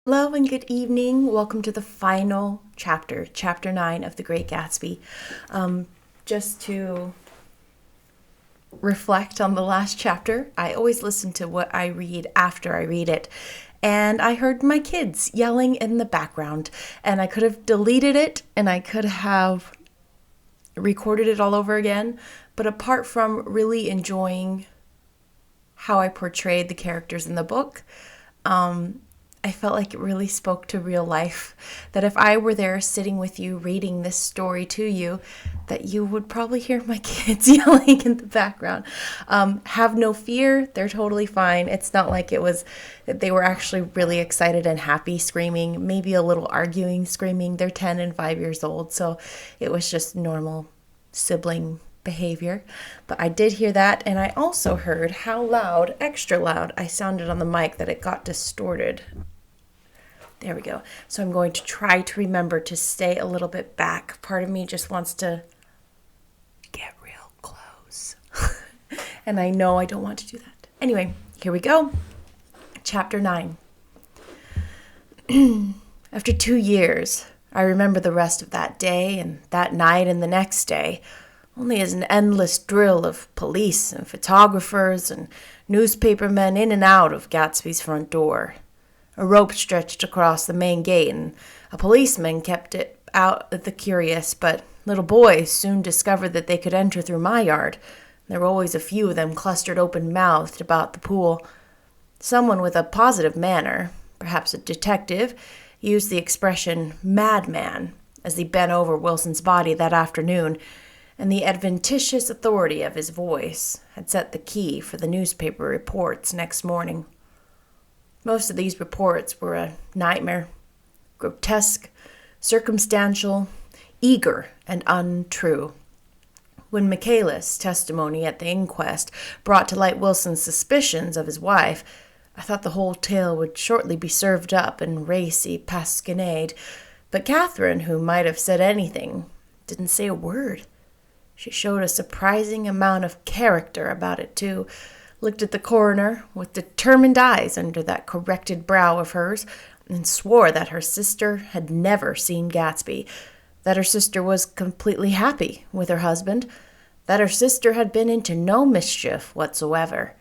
Hello and good evening. Welcome to the final chapter, chapter 9 of The Great Gatsby. Just to reflect on the last chapter, I always listen to what I read after I read it. And I heard my kids yelling in the background. And I could have deleted it and I could have recorded it all over again. But apart from really enjoying how I portrayed the characters in the book, I felt like it really spoke to real life, that if I were there sitting with you reading this story to you, that you would probably hear my kids yelling in the background. Have no fear, they're totally fine. It's not like they were actually really excited and happy screaming, maybe a little arguing screaming. They're 10 and 5 years old, so it was just normal sibling behavior. But I did hear that, and I also heard how loud, extra loud, I sounded on the mic, that it got distorted. There we go. So I'm going to try to remember to stay a little bit back. Part of me just wants to get real close. And I know I don't want to do that. Anyway, here we go. Chapter 9. After 2 years, I remember the rest of that day and that night and the next day, only as an endless drill of police and photographers and newspapermen in and out of Gatsby's front door. A rope stretched across the main gate, and a policeman kept it out of the curious, but little boys soon discovered that they could enter through my yard. There were always a few of them clustered open-mouthed about the pool. Someone with a positive manner, perhaps a detective, used the expression madman as he bent over Wilson's body that afternoon, and the adventitious authority of his voice had set the key for the newspaper reports next morning. Most of these reports were a nightmare, grotesque, circumstantial, eager, and untrue. When Michaela's testimony at the inquest brought to light Wilson's suspicions of his wife, I thought the whole tale would shortly be served up in racy pasquinade, but Catherine, who might have said anything, didn't say a word. She showed a surprising amount of character about it, too, looked at the coroner with determined eyes under that corrected brow of hers, and swore that her sister had never seen Gatsby, that her sister was completely happy with her husband, that her sister had been into no mischief whatsoever.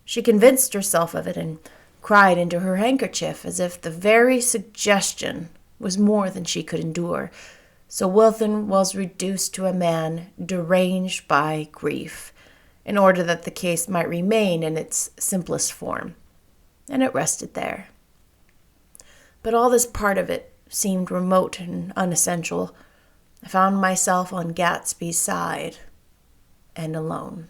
She convinced herself of it and cried into her handkerchief as if the very suggestion was more than she could endure. So Wilson was reduced to a man deranged by grief, in order that the case might remain in its simplest form. And it rested there. But all this part of it seemed remote and unessential. I found myself on Gatsbys Side, and alone.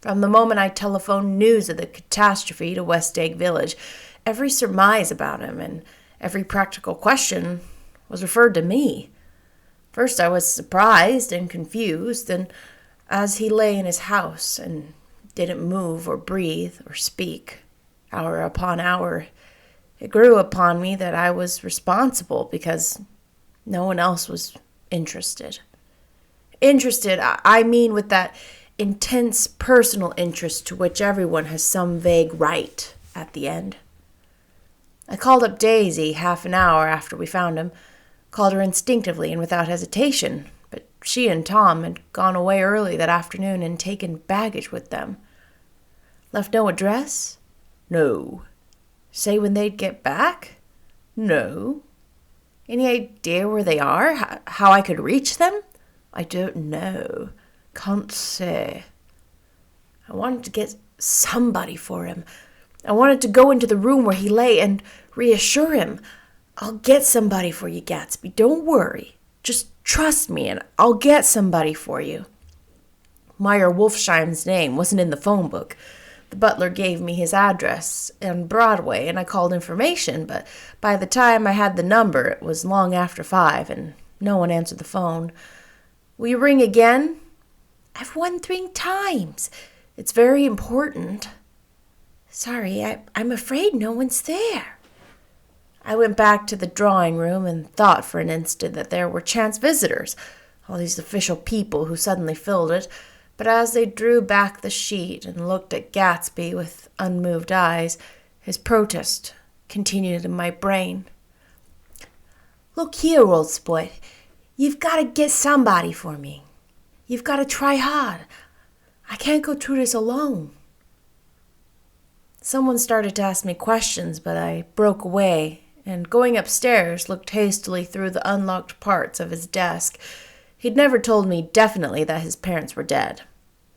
From the moment I telephoned news of the catastrophe to West Egg Village, every surmise about him and every practical question was referred to me. First I was surprised and confused, and as he lay in his house and didn't move or breathe or speak, hour upon hour, it grew upon me that I was responsible because no one else was interested. Interested, I mean with that intense personal interest to which everyone has some vague right at the end. I called up Daisy half an hour after we found him, called her instinctively and without hesitation, but she and Tom had gone away early that afternoon and taken baggage with them. Left no address? No. Say when they'd get back? No. Any idea where they are? How I could reach them? I don't know. Can't say. I wanted to get somebody for him. I wanted to go into the room where he lay and reassure him. I'll get somebody for you, Gatsby. Don't worry. Just trust me, and I'll get somebody for you. Meyer Wolfsheim's name wasn't in the phone book. The butler gave me his address on Broadway, and I called information, but by the time I had the number, it was long after 5, and no one answered the phone. Will you ring again? I've won 3 times. It's very important. Sorry, I'm afraid no one's there. I went back to the drawing room and thought for an instant that there were chance visitors, all these official people who suddenly filled it, but as they drew back the sheet and looked at Gatsby with unmoved eyes, his protest continued in my brain. Look here, old sport. You've got to get somebody for me. You've got to try hard. I can't go through this alone. Someone started to ask me questions, but I broke away, and going upstairs, looked hastily through the unlocked parts of his desk. He'd never told me definitely that his parents were dead.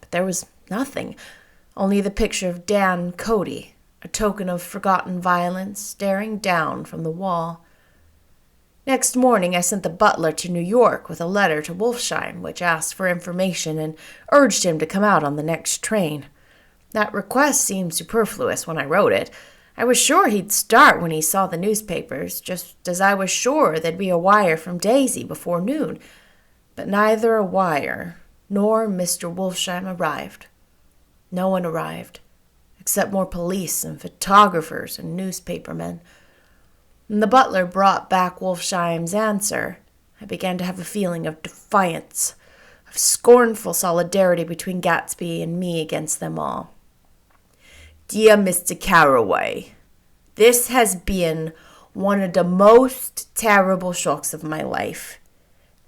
But there was nothing, only the picture of Dan and Cody, a token of forgotten violence, staring down from the wall. Next morning, I sent the butler to New York with a letter to Wolfsheim, which asked for information and urged him to come out on the next train. That request seemed superfluous when I wrote it. I was sure he'd start when he saw the newspapers, just as I was sure there'd be a wire from Daisy before noon. But neither a wire nor Mr. Wolfsheim arrived. No one arrived, except more police and photographers and newspapermen. When the butler brought back Wolfsheim's answer, I began to have a feeling of defiance, of scornful solidarity between Gatsby and me against them all. Dear Mr. Carraway, this has been one of the most terrible shocks of my life.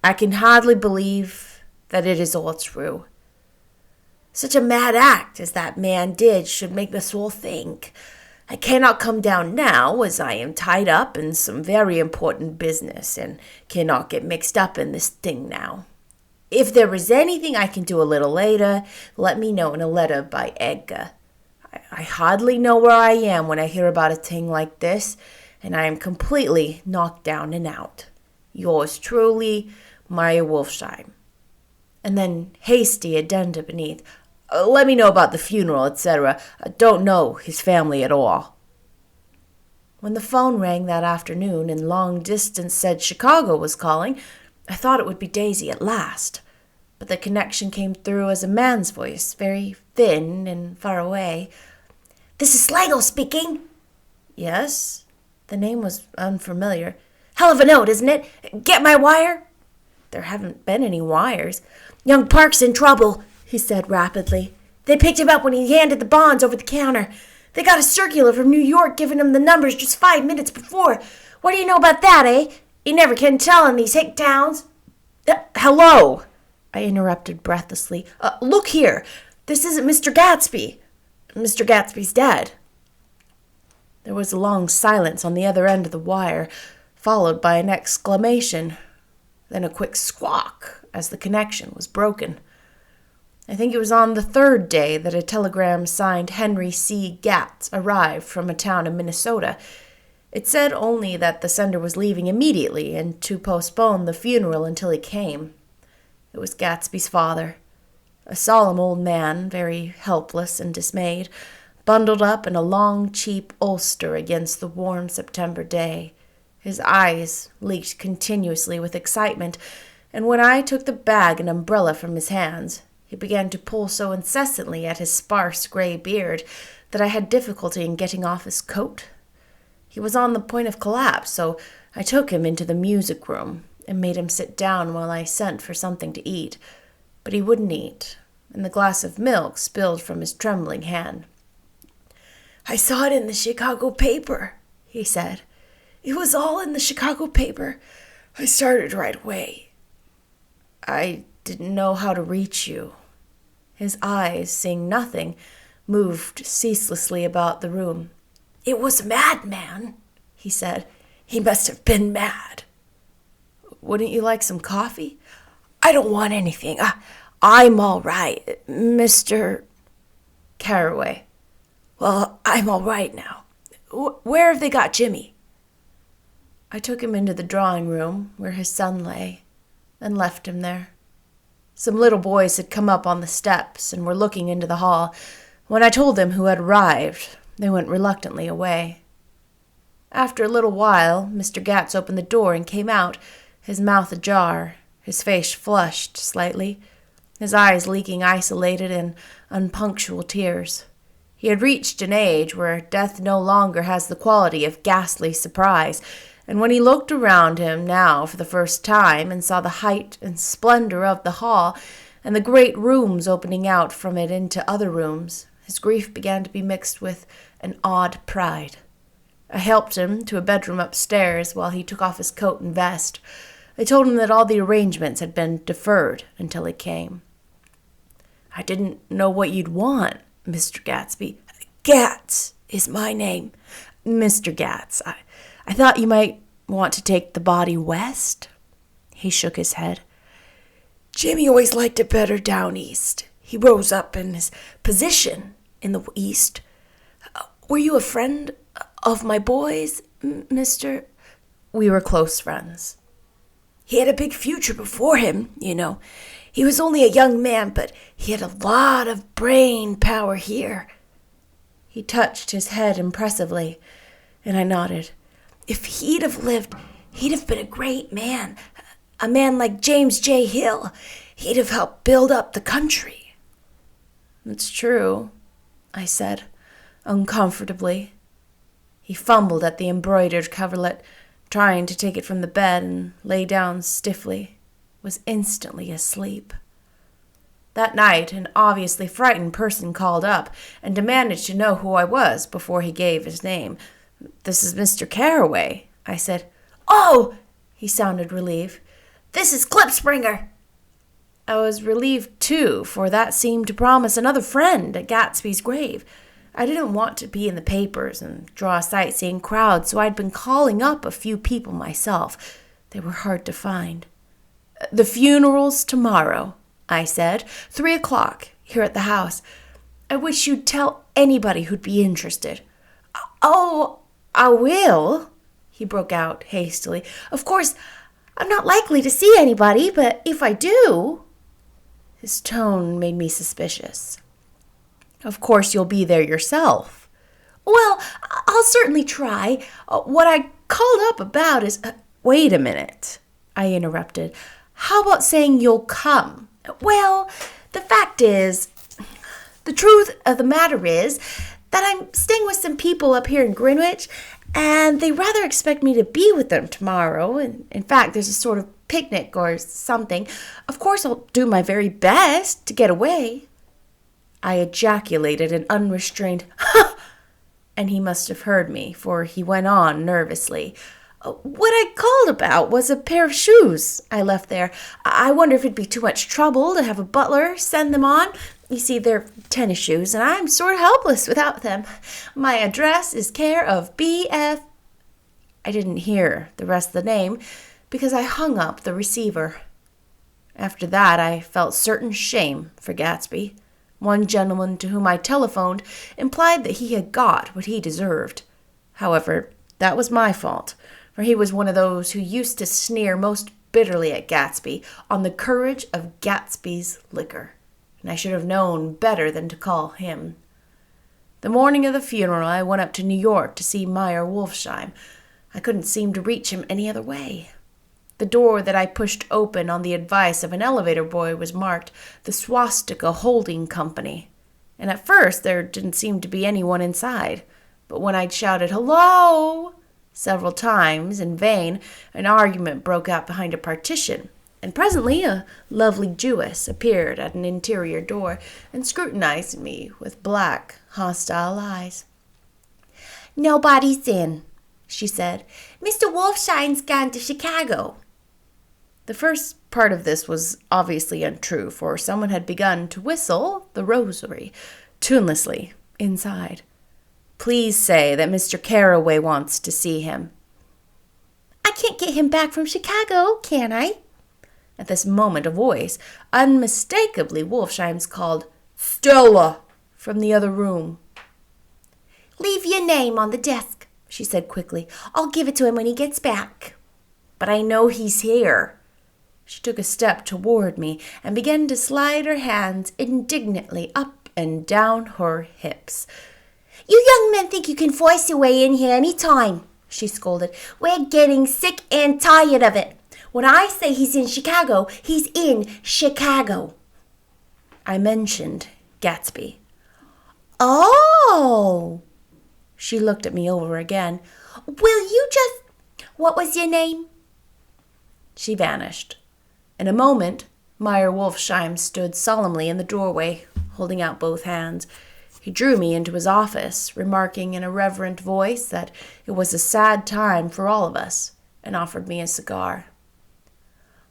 I can hardly believe that it is all true. Such a mad act as that man did should make us all think. I cannot come down now, as I am tied up in some very important business and cannot get mixed up in this thing now. If there is anything I can do a little later, let me know in a letter by Edgar. I hardly know where I am when I hear about a thing like this, and I am completely knocked down and out. Yours truly, Maria Wolfsheim. And then hasty addenda beneath. Let me know about the funeral, etc. Don't know his family at all. When the phone rang that afternoon and long distance said Chicago was calling, I thought it would be Daisy at last. But the connection came through as a man's voice, very thin and far away. This is Slagle speaking. Yes? The name was unfamiliar. Hell of a note, isn't it? Get my wire? There haven't been any wires. Young Park's in trouble, he said rapidly. They picked him up when he handed the bonds over the counter. They got a circular from New York giving him the numbers just 5 minutes before. What do you know about that, eh? You never can tell in these hick towns. Hello, I interrupted breathlessly. Look here. This isn't Mr. Gatsby. Mr. Gatsby's dead. There was a long silence on the other end of the wire, followed by an exclamation, then a quick squawk as the connection was broken. I think it was on the third day that a telegram signed Henry C. Gatz arrived from a town in Minnesota. It said only that the sender was leaving immediately and to postpone the funeral until he came. It was Gatsby's father, a solemn old man, very helpless and dismayed, bundled up in a long, cheap ulster against the warm September day. His eyes leaked continuously with excitement, and when I took the bag and umbrella from his hands, he began to pull so incessantly at his sparse gray beard that I had difficulty in getting off his coat. He was on the point of collapse, so I took him into the music room and made him sit down while I sent for something to eat. But he wouldn't eat, and the glass of milk spilled from his trembling hand. I saw it in the Chicago paper, he said. It was all in the Chicago paper. I started right away. I didn't know how to reach you. His eyes, seeing nothing, moved ceaselessly about the room. It was a madman, he said. He must have been mad. Wouldn't you like some coffee? I don't want anything. I'm all right, Mr. Carraway. Well, I'm all right now. Where have they got Jimmy? I took him into the drawing room where his son lay and left him there. Some little boys had come up on the steps and were looking into the hall. When I told them who had arrived, they went reluctantly away. After a little while, Mr. Gatz opened the door and came out, his mouth ajar, his face flushed slightly, his eyes leaking isolated and unpunctual tears. He had reached an age where death no longer has the quality of ghastly surprise, and when he looked around him now for the first time and saw the height and splendor of the hall and the great rooms opening out from it into other rooms, his grief began to be mixed with an odd pride. I helped him to a bedroom upstairs while he took off his coat and vest. I told him that all the arrangements had been deferred until he came. "I didn't know what you'd want, Mr. Gatsby." "Gatz is my name, Mr. Gatz. I thought you might want to take the body west." He shook his head. "Jimmy always liked it better down east. He rose up in his position in the east. Were you a friend of my boys, Mr.?" "We were close friends." "He had a big future before him, you know. He was only a young man, but he had a lot of brain power here." He touched his head impressively, and I nodded. "If he'd have lived, he'd have been a great man. A man like James J. Hill. He'd have helped build up the country." "It's true," I said, uncomfortably. He fumbled at the embroidered coverlet, trying to take it from the bed, and lay down stiffly, was instantly asleep. That night, an obviously frightened person called up and demanded to know who I was before he gave his name. "This is Mr. Carraway," I said. "Oh!" he sounded relieved. "This is Klipspringer." I was relieved, too, for that seemed to promise another friend at Gatsby's grave. I didn't want to be in the papers and draw a sightseeing crowd, so I'd been calling up a few people myself. They were hard to find. "The funeral's tomorrow," I said. 3:00, here at the house. "I wish you'd tell anybody who'd be interested." "Oh, I will," he broke out hastily. "Of course, I'm not likely to see anybody, but if I do—" His tone made me suspicious. "Of course you'll be there yourself." "Well, I'll certainly try. What I called up about is—" "Wait a minute," I interrupted. "How about saying you'll come?" "Well, the truth of the matter is that I'm staying with some people up here in Greenwich, and they rather expect me to be with them tomorrow. And in fact, there's a sort of picnic or something. Of course, I'll do my very best to get away." I ejaculated an unrestrained "ha!" and he must have heard me, for he went on nervously. "What I called about was a pair of shoes I left there. I wonder if it'd be too much trouble to have a butler send them on. You see, they're tennis shoes, and I'm sort of helpless without them. My address is care of B.F." I didn't hear the rest of the name because I hung up the receiver. After that, I felt certain shame for Gatsby. One gentleman to whom I telephoned implied that he had got what he deserved. However, that was my fault, for he was one of those who used to sneer most bitterly at Gatsby on the courage of Gatsby's liquor, and I should have known better than to call him. The morning of the funeral, I went up to New York to see Meyer Wolfsheim. I couldn't seem to reach him any other way. The door that I pushed open on the advice of an elevator boy was marked the Swastika Holding Company, and at first there didn't seem to be anyone inside. But when I'd shouted "hello" several times in vain, an argument broke out behind a partition, and presently a lovely Jewess appeared at an interior door and scrutinized me with black, hostile eyes. "Nobody's in," she said. "Mr. Wolfsheim's gone to Chicago." The first part of this was obviously untrue, for someone had begun to whistle the rosary tunelessly inside. "Please say that Mr. Carraway wants to see him." "I can't get him back from Chicago, can I?" At this moment, a voice, unmistakably Wolfsheim's, called "Stella!" from the other room. "Leave your name on the desk," she said quickly. "I'll give it to him when he gets back." "But I know he's here." She took a step toward me and began to slide her hands indignantly up and down her hips. "You young men think you can force your way in here any time," she scolded. "We're getting sick and tired of it. When I say he's in Chicago, he's in Chicago." I mentioned Gatsby. "Oh!" She looked at me over again. "Will you what was your name?" She vanished. In a moment, Meyer Wolfsheim stood solemnly in the doorway, holding out both hands. He drew me into his office, remarking in a reverent voice that it was a sad time for all of us, and offered me a cigar.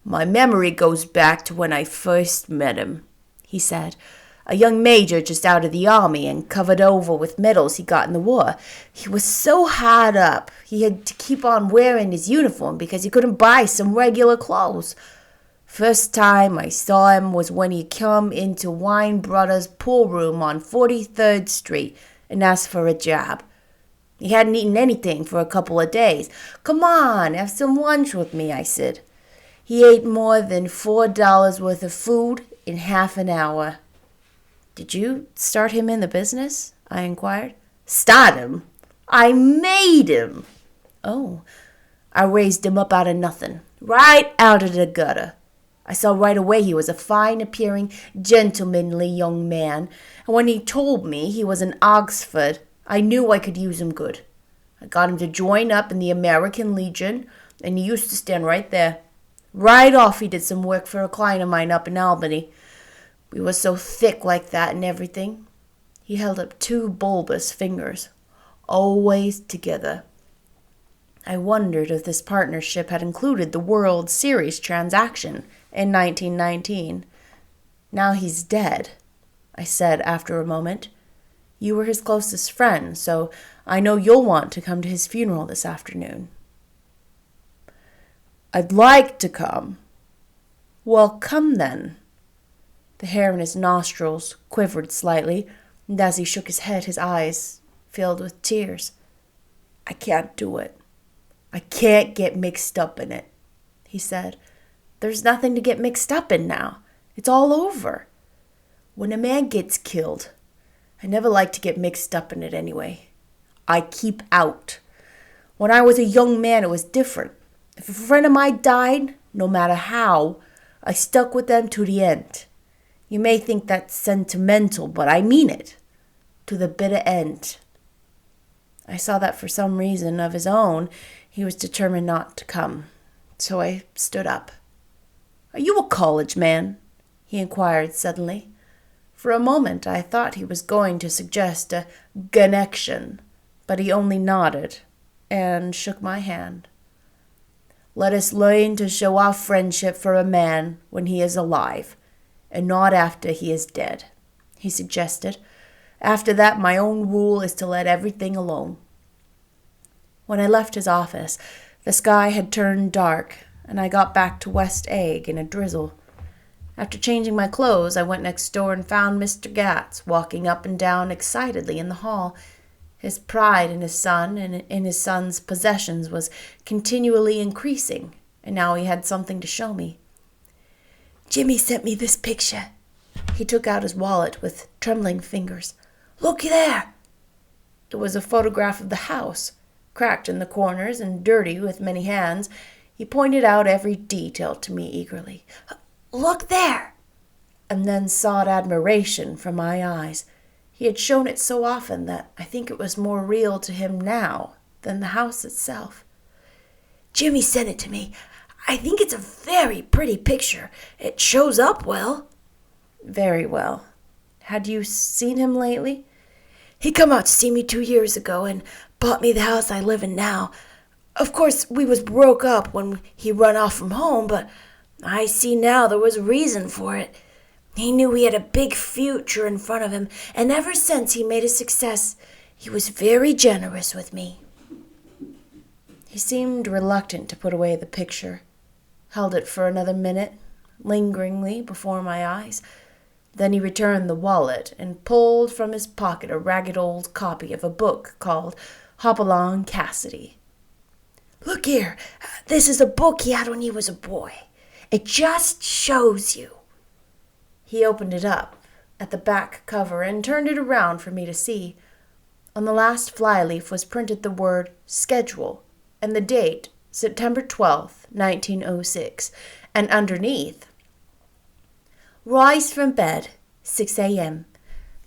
"My memory goes back to when I first met him," he said. "A young major just out of the army and covered over with medals he got in the war. He was so hard up, he had to keep on wearing his uniform because he couldn't buy some regular clothes. First time I saw him was when he come into Wine Brothers' pool room on 43rd Street and asked for a job. He hadn't eaten anything for a couple of days. 'Come on, have some lunch with me,' I said. He ate more than $4 worth of food in half an hour." "Did you start him in the business?" I inquired. "Start him? I made him." "Oh." "I raised him up out of nothing, right out of the gutter. I saw right away he was a fine-appearing, gentlemanly young man, and when he told me he was in Oxford, I knew I could use him good. I got him to join up in the American Legion, and he used to stand right there. Right off he did some work for a client of mine up in Albany. We was so thick like that and everything." He held up 2 bulbous fingers. "Always together." I wondered if this partnership had included the World Series transaction in 1919. "Now he's dead," I said after a moment. "You were his closest friend, so I know you'll want to come to his funeral this afternoon." "I'd like to come." "Well, come then." The hair in his nostrils quivered slightly, and as he shook his head, his eyes filled with tears. "I can't do it. I can't get mixed up in it," he said. "There's nothing to get mixed up in now. It's all over. When a man gets killed, I never like to get mixed up in it anyway. I keep out. When I was a young man, it was different. If a friend of mine died, no matter how, I stuck with them to the end. You may think that's sentimental, but I mean it. To the bitter end." I saw that for some reason of his own, he was determined not to come, so I stood up. "Are you a college man?" he inquired suddenly. For a moment I thought he was going to suggest a connection, but he only nodded and shook my hand. "Let us learn to show our friendship for a man when he is alive, and not after he is dead," he suggested. "After that, my own rule is to let everything alone." When I left his office, the sky had turned dark, and I got back to West Egg in a drizzle. After changing my clothes, I went next door and found Mr. Gatz walking up and down excitedly in the hall. His pride in his son and in his son's possessions was continually increasing, and now he had something to show me. "Jimmy sent me this picture." He took out his wallet with trembling fingers. "Look there." It was a photograph of the house, cracked in the corners and dirty with many hands. He pointed out every detail to me eagerly. "Look there," and then sought admiration from my eyes. He had shown it so often that I think it was more real to him now than the house itself. "Jimmy sent it to me. I think it's a very pretty picture. It shows up well." "Very well. Had you seen him lately?" "He come out to see me 2 years ago and bought me the house I live in now. Of course, we was broke up when he run off from home, but I see now there was a reason for it. He knew he had a big future in front of him, and ever since he made a success, he was very generous with me." He seemed reluctant to put away the picture, held it for another minute, lingeringly before my eyes. Then he returned the wallet and pulled from his pocket a ragged old copy of a book called Hopalong Cassidy. "Look here, this is a book he had when he was a boy. It just shows you." He opened it up at the back cover and turned it around for me to see. On the last flyleaf was printed the word schedule and the date September 12th, 1906, and underneath, "Rise from bed, 6 a.m.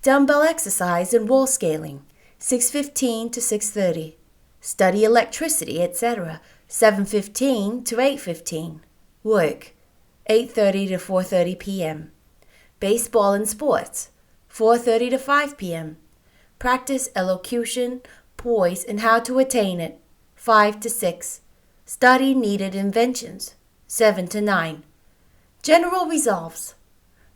Dumbbell exercise and wall scaling, 6:15 to 6:30. Study electricity, etc., 7:15 to 8:15. Work, 8:30 to 4:30 p.m. Baseball and sports, 4:30 to 5 p.m. Practice elocution, poise, and how to attain it. 5 to 6. Study needed inventions. 7 to 9. General resolves.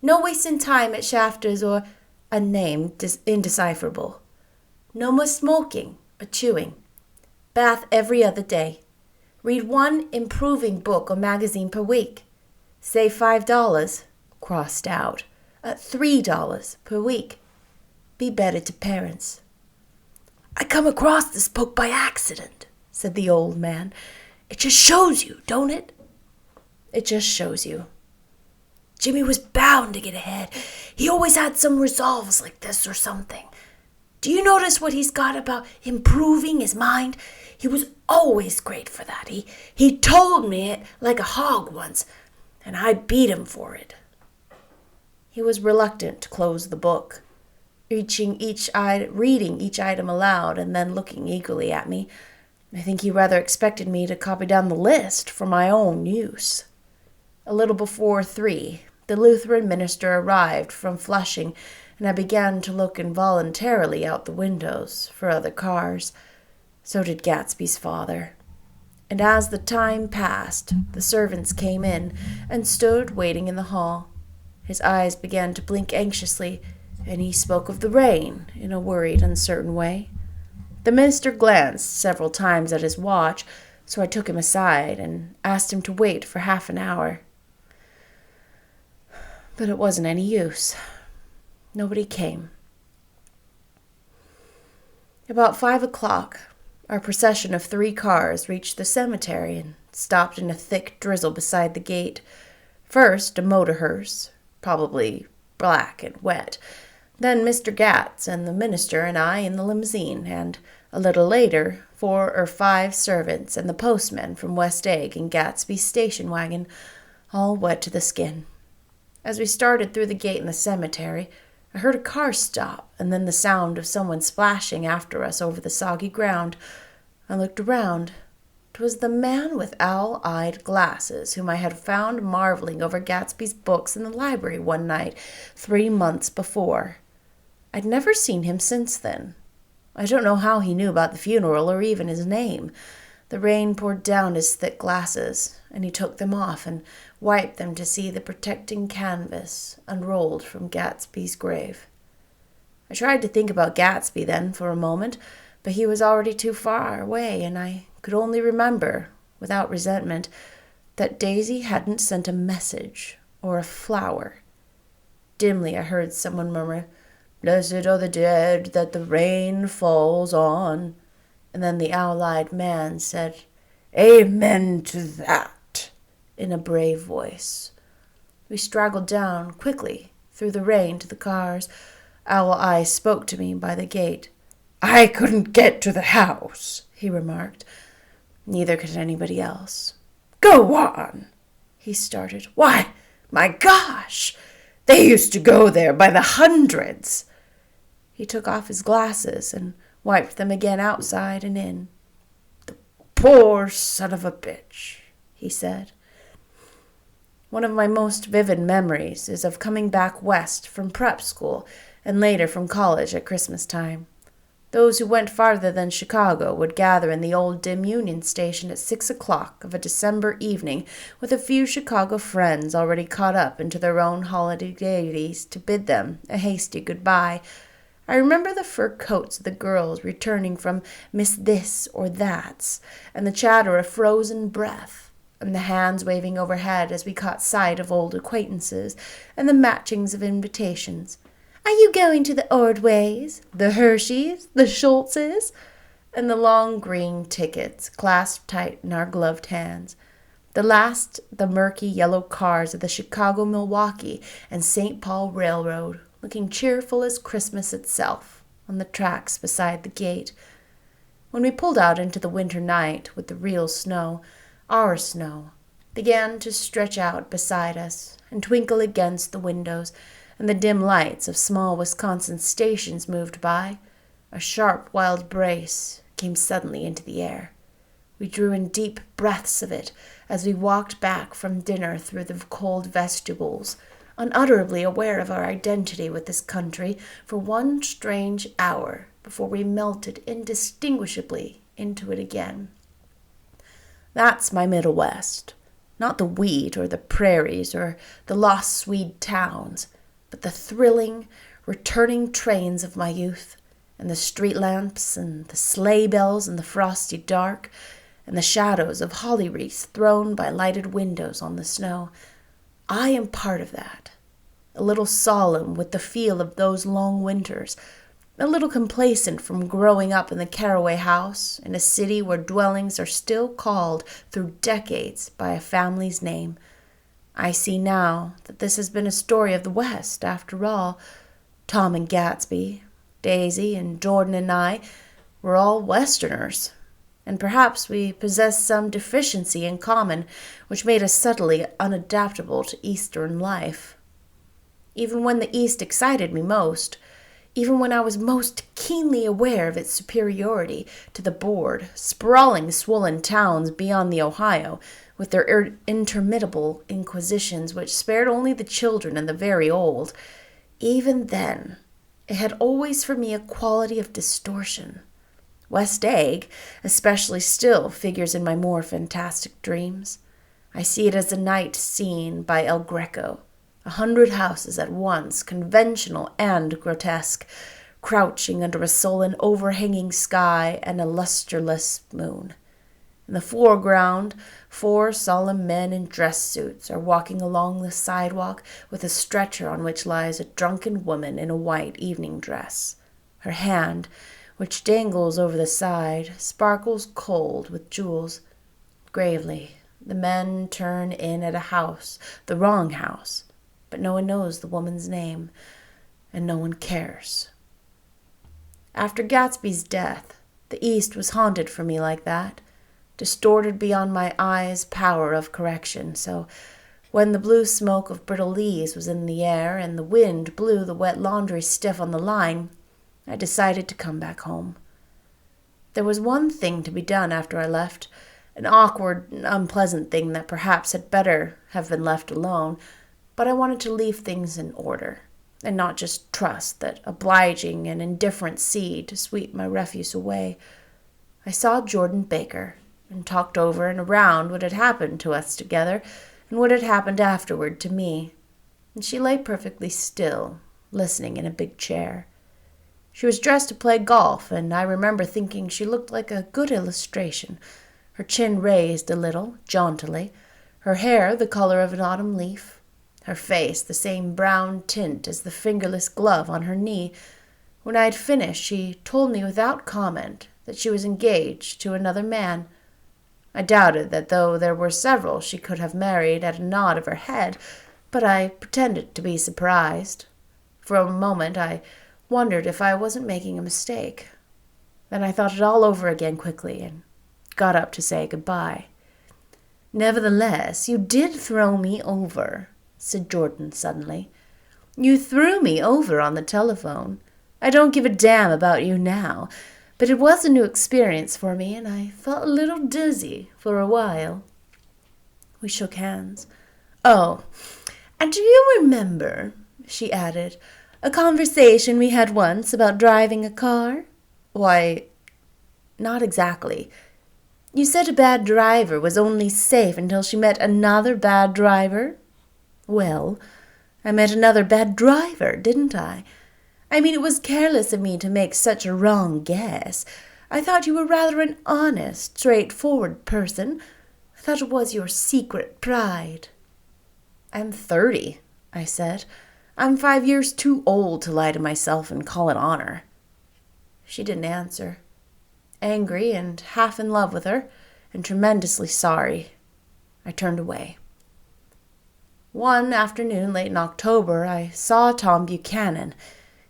No wasting time at shafters or a name indecipherable. No more smoking or chewing. Bath every other day. Read one improving book or magazine per week. Save $5, crossed out, at $3 per week. Be better to parents. I come across this book by accident, said the old man. It just shows you, don't it? It just shows you. Jimmy was bound to get ahead. He always had some resolves like this or something. Do you notice what he's got about improving his mind? He was always great for that. He told me it like a hog once, and I beat him for it. He was reluctant to close the book, reading each item aloud and then looking eagerly at me. I think he rather expected me to copy down the list for my own use. A little before 3, the Lutheran minister arrived from Flushing, and I began to look involuntarily out the windows for other cars. So did Gatsby's father. And as the time passed, the servants came in and stood waiting in the hall. His eyes began to blink anxiously, and he spoke of the rain in a worried, uncertain way. The minister glanced several times at his watch, so I took him aside and asked him to wait for half an hour. But it wasn't any use. Nobody came. About 5 o'clock, our procession of 3 cars reached the cemetery and stopped in a thick drizzle beside the gate. First, a motor hearse, probably black and wet. Then Mr. Gatz and the minister and I in the limousine, and a little later 4 or 5 servants and the postman from West Egg in Gatsby's station wagon, all wet to the skin. As we started through the gate in the cemetery, I heard a car stop, and then the sound of someone splashing after us over the soggy ground. I looked around. 'Twas the man with owl-eyed glasses whom I had found marveling over Gatsby's books in the library one night 3 months before. I'd never seen him since then. I don't know how he knew about the funeral or even his name. The rain poured down his thick glasses, and he took them off and wiped them to see the protecting canvas unrolled from Gatsby's grave. I tried to think about Gatsby then for a moment, but he was already too far away, and I could only remember, without resentment, that Daisy hadn't sent a message or a flower. Dimly I heard someone murmur, "Blessed are the dead that the rain falls on." And then the owl-eyed man said, "Amen to that," in a brave voice. We straggled down quickly through the rain to the cars. Owl Eye spoke to me by the gate. "I couldn't get to the house," he remarked. Neither could anybody else. "Go on," he started. "Why, my gosh, they used to go there by the hundreds." He took off his glasses and wiped them again outside and in. "The poor son of a bitch," he said. One of my most vivid memories is of coming back west from prep school and later from college at Christmas time. Those who went farther than Chicago would gather in the old dim Union Station at 6 o'clock of a December evening with a few Chicago friends already caught up into their own holiday gaieties to bid them a hasty goodbye. I remember the fur coats of the girls returning from Miss This or That's, and the chatter of frozen breath, and the hands waving overhead as we caught sight of old acquaintances, and the matchings of invitations. "Are you going to the Ordways, the Hersheys, the Schultzes?" And the long green tickets clasped tight in our gloved hands. The last, the murky yellow cars of the Chicago, Milwaukee, and St. Paul Railroad, looking cheerful as Christmas itself, on the tracks beside the gate. When we pulled out into the winter night with the real snow, our snow, began to stretch out beside us and twinkle against the windows, and the dim lights of small Wisconsin stations moved by, a sharp wild brace came suddenly into the air. We drew in deep breaths of it as we walked back from dinner through the cold vestibules, unutterably aware of our identity with this country for one strange hour before we melted indistinguishably into it again. That's my Middle West. Not the wheat or the prairies or the lost Swede towns, but the thrilling, returning trains of my youth, and the street lamps and the sleigh bells in the frosty dark, and the shadows of holly wreaths thrown by lighted windows on the snow. I am part of that, a little solemn with the feel of those long winters, a little complacent from growing up in the Carraway house, in a city where dwellings are still called through decades by a family's name. I see now that this has been a story of the West, after all. Tom and Gatsby, Daisy and Jordan and I were all Westerners, and perhaps we possessed some deficiency in common which made us subtly unadaptable to Eastern life. Even when the East excited me most, even when I was most keenly aware of its superiority to the bored, sprawling, swollen towns beyond the Ohio, with their interminable inquisitions which spared only the children and the very old, even then, it had always for me a quality of distortion. West Egg, especially, still figures in my more fantastic dreams. I see it as a night scene by El Greco, 100 houses at once, conventional and grotesque, crouching under a sullen overhanging sky and a lustreless moon. In the foreground, 4 solemn men in dress suits are walking along the sidewalk with a stretcher on which lies a drunken woman in a white evening dress. Her hand, which dangles over the side, sparkles cold with jewels. Gravely, the men turn in at a house, the wrong house, but no one knows the woman's name, and no one cares. After Gatsby's death, the East was haunted for me like that, distorted beyond my eyes' power of correction, so when the blue smoke of brittle leaves was in the air and the wind blew the wet laundry stiff on the line, I decided to come back home. There was one thing to be done after I left, an awkward, unpleasant thing that perhaps had better have been left alone, but I wanted to leave things in order, and not just trust that obliging and indifferent sea to sweep my refuse away. I saw Jordan Baker, and talked over and around what had happened to us together, and what had happened afterward to me, and she lay perfectly still, listening in a big chair. She was dressed to play golf, and I remember thinking she looked like a good illustration, her chin raised a little, jauntily, her hair the color of an autumn leaf, her face the same brown tint as the fingerless glove on her knee. When I had finished, she told me without comment that she was engaged to another man. I doubted that though there were several she could have married at a nod of her head, but I pretended to be surprised. For a moment I wondered if I wasn't making a mistake. Then I thought it all over again quickly and got up to say goodbye. "Nevertheless, you did throw me over," said Jordan suddenly. "You threw me over on the telephone. I don't give a damn about you now, but it was a new experience for me, and I felt a little dizzy for a while." We shook hands. "Oh, and do you remember," she added, "a conversation we had once about driving a car?" "Why, not exactly." "You said a bad driver was only safe until she met another bad driver?" "Well, I met another bad driver, didn't I? I mean, it was careless of me to make such a wrong guess. I thought you were rather an honest, straightforward person. I thought it was your secret pride." "I'm 30, I said. "I'm 5 years too old to lie to myself and call it honor." She didn't answer. Angry and half in love with her, and tremendously sorry, I turned away. One afternoon late in October, I saw Tom Buchanan.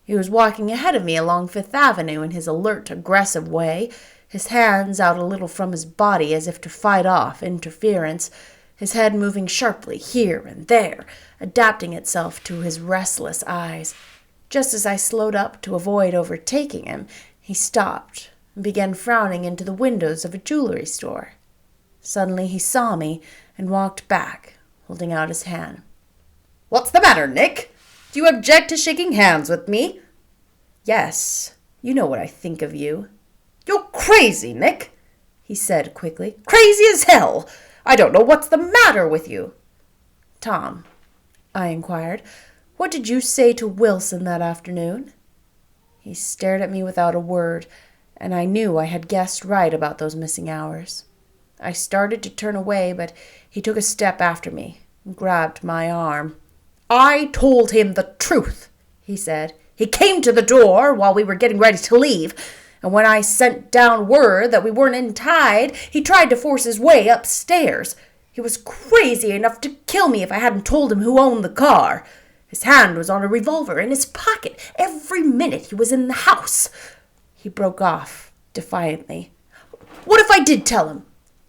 He was walking ahead of me along Fifth Avenue in his alert, aggressive way, his hands out a little from his body as if to fight off interference, his head moving sharply here and there, adapting itself to his restless eyes. Just as I slowed up to avoid overtaking him, he stopped and began frowning into the windows of a jewelry store. Suddenly he saw me and walked back, holding out his hand. "What's the matter, Nick? Do you object to shaking hands with me?" "Yes," You know what I think of you." "You're crazy, Nick," he said quickly. "Crazy as hell. I don't know what's the matter with you." "Tom," I inquired, "what did you say to Wilson that afternoon?" He stared at me without a word, and I knew I had guessed right about those missing hours. I started to turn away, but he took a step after me and grabbed my arm. "I told him the truth," he said. "He came to the door while we were getting ready to leave, and when I sent down word that we weren't in tide, he tried to force his way upstairs. He was crazy enough to kill me if I hadn't told him who owned the car. His hand was on a revolver in his pocket every minute he was in the house." He broke off defiantly. "What if I did tell him?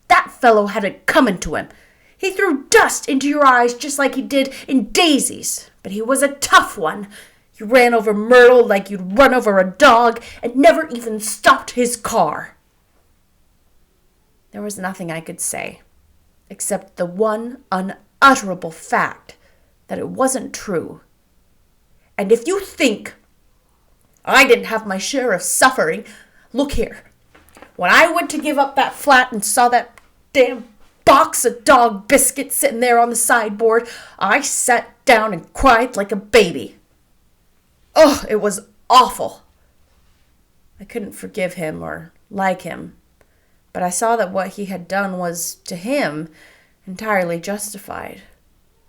That fellow had it coming to him. He threw dust into your eyes just like he did in Daisy's, but he was a tough one. He ran over Myrtle like you'd run over a dog and never even stopped his car." There was nothing I could say, except the one unutterable fact that it wasn't true. "And if you think I didn't have my share of suffering, look here. When I went to give up that flat and saw that damn box of dog biscuits sitting there on the sideboard, I sat down and cried like a baby. Oh, it was awful." I couldn't forgive him or like him, but I saw that what he had done was, to him, entirely justified.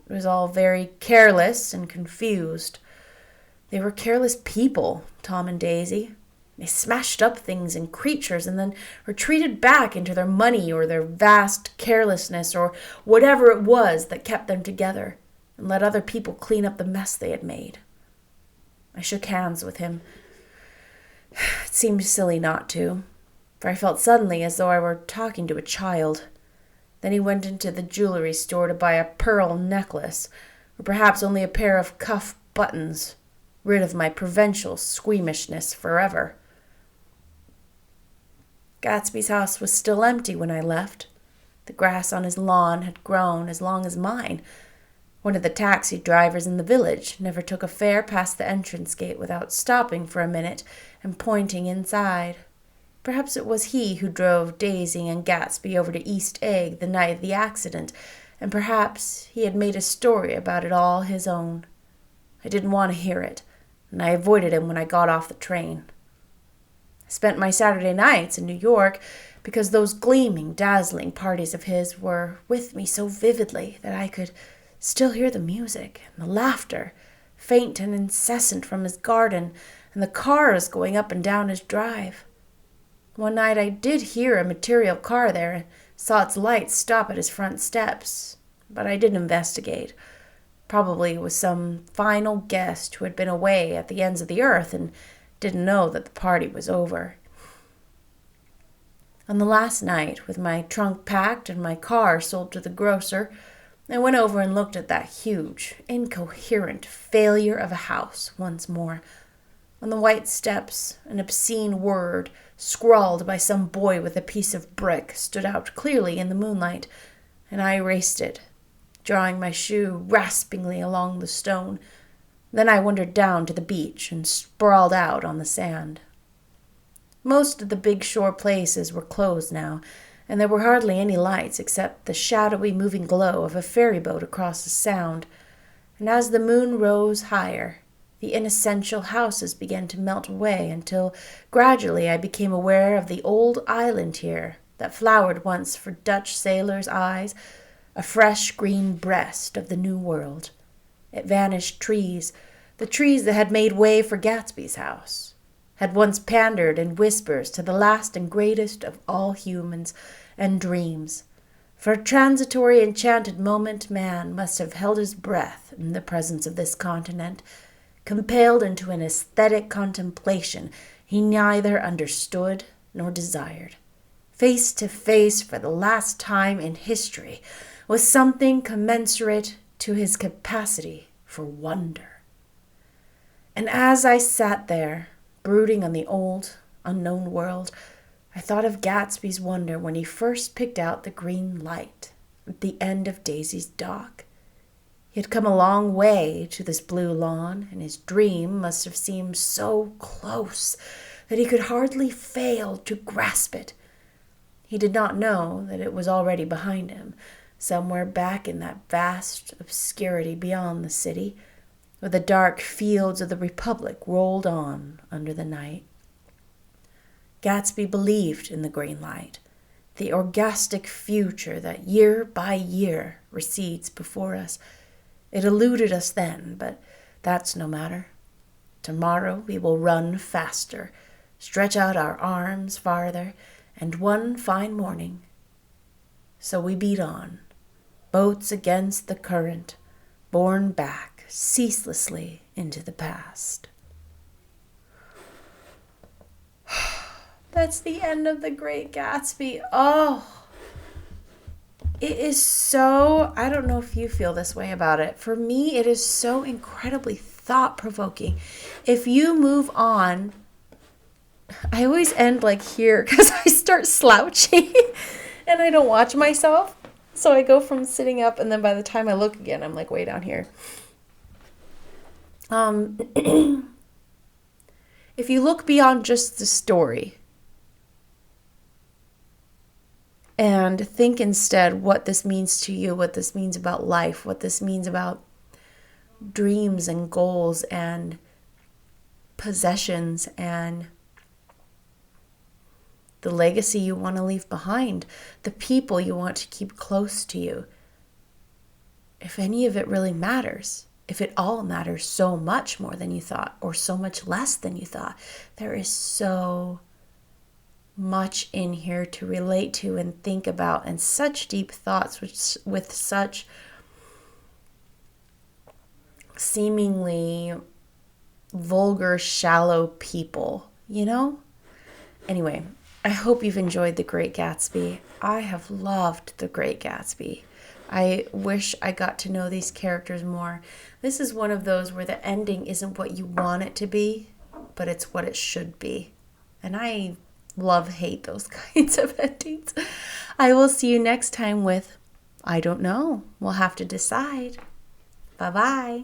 It was all very careless and confused. They were careless people, Tom and Daisy. They smashed up things and creatures and then retreated back into their money or their vast carelessness or whatever it was that kept them together and let other people clean up the mess they had made. I shook hands with him. It seemed silly not to, for I felt suddenly as though I were talking to a child. Then he went into the jewelry store to buy a pearl necklace, or perhaps only a pair of cuff buttons, rid of my provincial squeamishness forever. Gatsby's house was still empty when I left. The grass on his lawn had grown as long as mine. One of the taxi drivers in the village never took a fare past the entrance gate without stopping for a minute and pointing inside. Perhaps it was he who drove Daisy and Gatsby over to East Egg the night of the accident, and perhaps he had made a story about it all his own. I didn't want to hear it, and I avoided him when I got off the train. I spent my Saturday nights in New York because those gleaming, dazzling parties of his were with me so vividly that I could still hear the music and the laughter, faint and incessant from his garden, and the cars going up and down his drive. One night I did hear a material car there and saw its lights stop at his front steps, but I didn't investigate. Probably it was some final guest who had been away at the ends of the earth and didn't know that the party was over. On the last night, with my trunk packed and my car sold to the grocer, I went over and looked at that huge, incoherent failure of a house once more. On the white steps, an obscene word, scrawled by some boy with a piece of brick, stood out clearly in the moonlight, and I erased it, drawing my shoe raspingly along the stone. Then I wandered down to the beach and sprawled out on the sand. Most of the big shore places were closed now, and there were hardly any lights except the shadowy moving glow of a ferry boat across the sound. And as the moon rose higher, the inessential houses began to melt away until gradually I became aware of the old island here that flowered once for Dutch sailors' eyes, a fresh green breast of the New World. It vanished trees, the trees that had made way for Gatsby's house, had once pandered in whispers to the last and greatest of all humans and dreams. For a transitory enchanted moment, man must have held his breath in the presence of this continent, compelled into an aesthetic contemplation he neither understood nor desired, face to face for the last time in history with something commensurate to his capacity for wonder. And as I sat there, brooding on the old, unknown world, I thought of Gatsby's wonder when he first picked out the green light at the end of Daisy's dock. He had come a long way to this blue lawn, and his dream must have seemed so close, that he could hardly fail to grasp it. He did not know that it was already behind him, somewhere back in that vast obscurity beyond the city, where the dark fields of the Republic rolled on under the night. Gatsby believed in the green light, the orgastic future that year by year recedes before us. It eluded us then, but that's no matter. Tomorrow we will run faster, stretch out our arms farther, and one fine morning. So we beat on, boats against the current, borne back ceaselessly into the past. That's the end of The Great Gatsby. Oh, it is so, I don't know if you feel this way about it. For me, it is so incredibly thought-provoking. If you move on, I always end like here because I start slouching and I don't watch myself. So I go from sitting up, and then by the time I look again, I'm like way down here. If you look beyond just the story and think instead what this means to you, what this means about life, what this means about dreams and goals and possessions and the legacy you want to leave behind, the people you want to keep close to you, if any of it really matters, if it all matters so much more than you thought or so much less than you thought, there is so much in here to relate to and think about, and such deep thoughts with such seemingly vulgar, shallow people, you know? Anyway, I hope you've enjoyed The Great Gatsby. I have loved The Great Gatsby. I wish I got to know these characters more. This is one of those where the ending isn't what you want it to be, but it's what it should be. And I hate those kinds of endings. I will see you next time with, I don't know. We'll have to decide. Bye-bye.